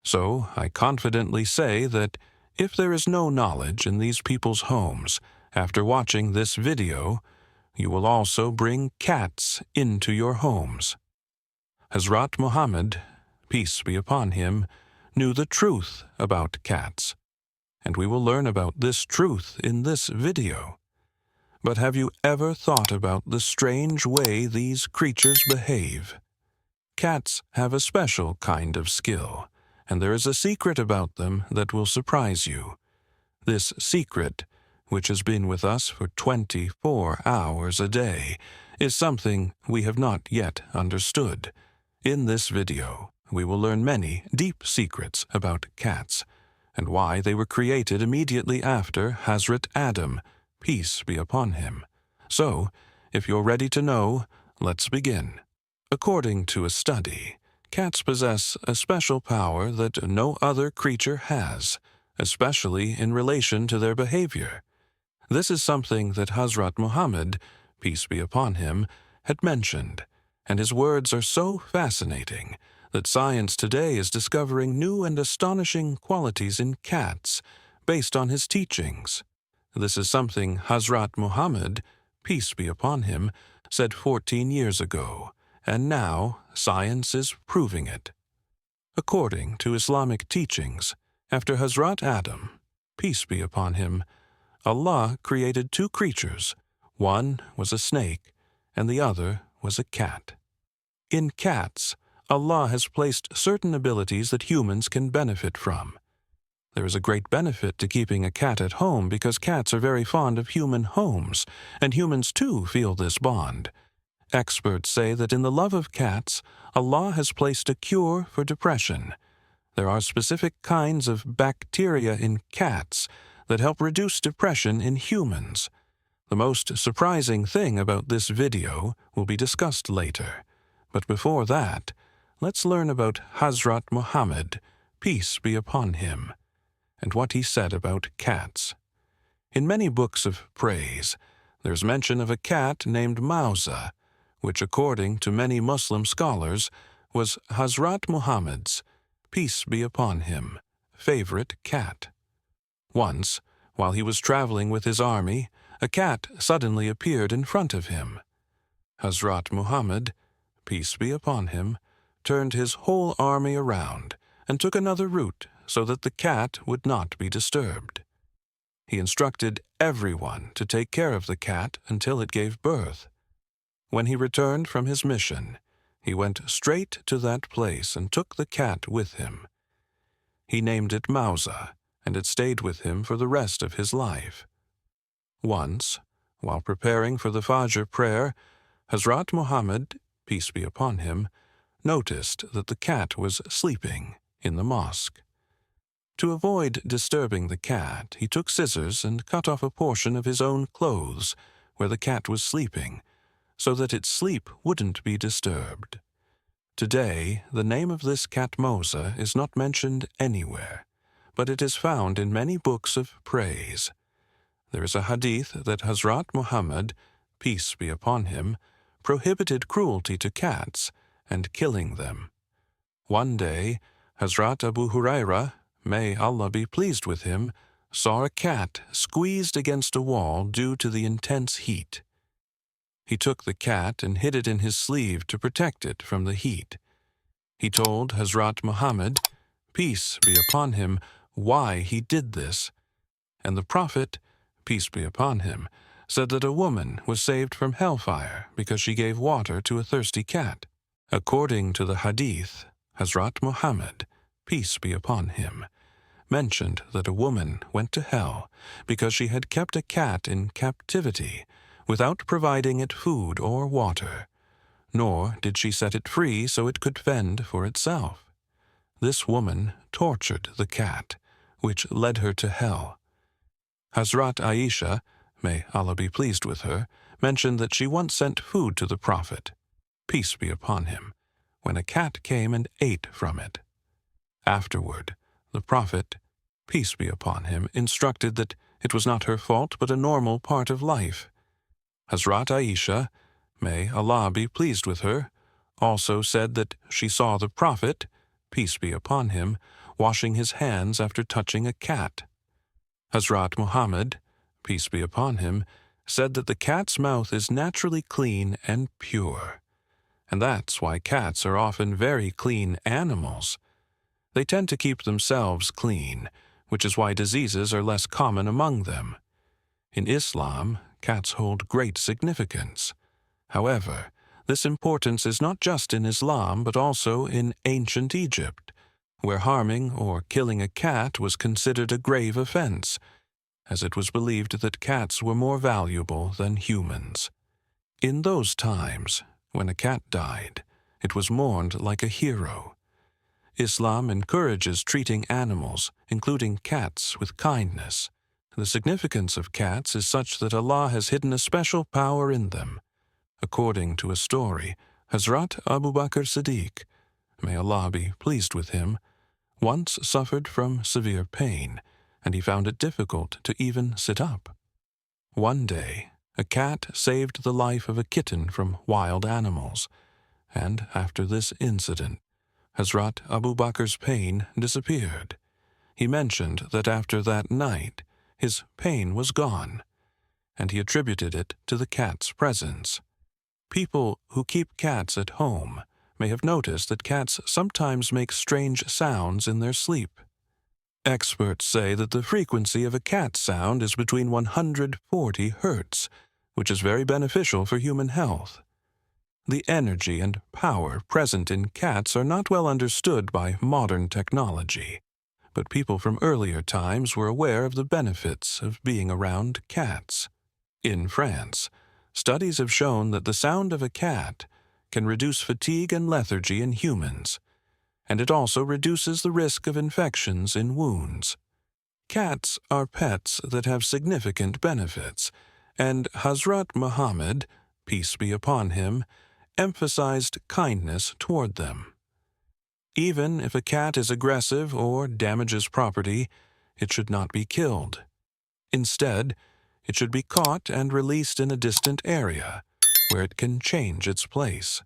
So I confidently say that if there is no knowledge in these people's homes, after watching this video, you will also bring cats into your homes. Hazrat Muhammad, peace be upon him, knew the truth about cats, and we will learn about this truth in this video. But have you ever thought about the strange way these creatures behave? Cats have a special kind of skill, and there is a secret about them that will surprise you. This secret, which has been with us for 24 hours a day, is something we have not yet understood. In this video, we will learn many deep secrets about cats, and why they were created immediately after Hazrat Adam, peace be upon him. So, if you're ready to know, let's begin. According to a study, cats possess a special power that no other creature has, especially in relation to their behavior. This is something that Hazrat Muhammad, peace be upon him, had mentioned, and his words are so fascinating that science today is discovering new and astonishing qualities in cats based on his teachings. This is something Hazrat Muhammad, peace be upon him, said 14 years ago, and now science is proving it. According to Islamic teachings, after Hazrat Adam, peace be upon him, Allah created two creatures. One was a snake, and the other was a cat. In cats, Allah has placed certain abilities that humans can benefit from. There is a great benefit to keeping a cat at home because cats are very fond of human homes, and humans too feel this bond. Experts say that in the love of cats, Allah has placed a cure for depression. There are specific kinds of bacteria in cats that help reduce depression in humans. The most surprising thing about this video will be discussed later. But before that, let's learn about Hazrat Muhammad, peace be upon him, and what he said about cats. In many books of praise, there's mention of a cat named Mausa, which according to many Muslim scholars was Hazrat Muhammad's, peace be upon him, favorite cat. Once, while he was traveling with his army, a cat suddenly appeared in front of him. Hazrat Muhammad, peace be upon him, turned his whole army around and took another route so that the cat would not be disturbed. He instructed everyone to take care of the cat until it gave birth. When he returned from his mission, he went straight to that place and took the cat with him. He named it Mausa, and it stayed with him for the rest of his life. Once, while preparing for the Fajr prayer, Hazrat Muhammad, peace be upon him, noticed that the cat was sleeping in the mosque. To avoid disturbing the cat, he took scissors and cut off a portion of his own clothes where the cat was sleeping, so that its sleep wouldn't be disturbed. Today, the name of this cat Mausa is not mentioned anywhere, but it is found in many books of praise. There is a hadith that Hazrat Muhammad, peace be upon him, prohibited cruelty to cats and killing them. One day, Hazrat Abu Huraira, may Allah be pleased with him, saw a cat squeezed against a wall due to the intense heat. He took the cat and hid it in his sleeve to protect it from the heat. He told Hazrat Muhammad, peace be upon him, why he did this, and the Prophet, peace be upon him, said that a woman was saved from hellfire because she gave water to a thirsty cat. According to the hadith, Hazrat Muhammad, peace be upon him, mentioned that a woman went to hell because she had kept a cat in captivity without providing it food or water, nor did she set it free so it could fend for itself. This woman tortured the cat, which led her to hell. Hazrat Aisha, may Allah be pleased with her, mentioned that she once sent food to the Prophet, peace be upon him, when a cat came and ate from it. Afterward, the Prophet, peace be upon him, instructed that it was not her fault but a normal part of life. Hazrat Aisha, may Allah be pleased with her, also said that she saw the Prophet, peace be upon him, washing his hands after touching a cat. Hazrat Muhammad, peace be upon him, said that the cat's mouth is naturally clean and pure. And that's why cats are often very clean animals. They tend to keep themselves clean, which is why diseases are less common among them. In Islam, cats hold great significance. However, this importance is not just in Islam but also in ancient Egypt, where harming or killing a cat was considered a grave offense, as it was believed that cats were more valuable than humans. In those times, when a cat died, it was mourned like a hero. Islam encourages treating animals, including cats, with kindness. The significance of cats is such that Allah has hidden a special power in them. According to a story, Hazrat Abu Bakr Siddiq, may Allah be pleased with him, once suffered from severe pain, and he found it difficult to even sit up. One day, a cat saved the life of a kitten from wild animals, and after this incident, Hazrat Abu Bakr's pain disappeared. He mentioned that after that night, his pain was gone, and he attributed it to the cat's presence. People who keep cats at home may have noticed that cats sometimes make strange sounds in their sleep. Experts say that the frequency of a cat sound is between 140 hertz, which is very beneficial for human health. The energy and power present in cats are not well understood by modern technology, but people from earlier times were aware of the benefits of being around cats. In France, studies have shown that the sound of a cat can reduce fatigue and lethargy in humans, and it also reduces the risk of infections in wounds. Cats are pets that have significant benefits, and Hazrat Muhammad, peace be upon him, emphasized kindness toward them. Even if a cat is aggressive or damages property, it should not be killed. Instead, it should be caught and released in a distant area, where it can change its place.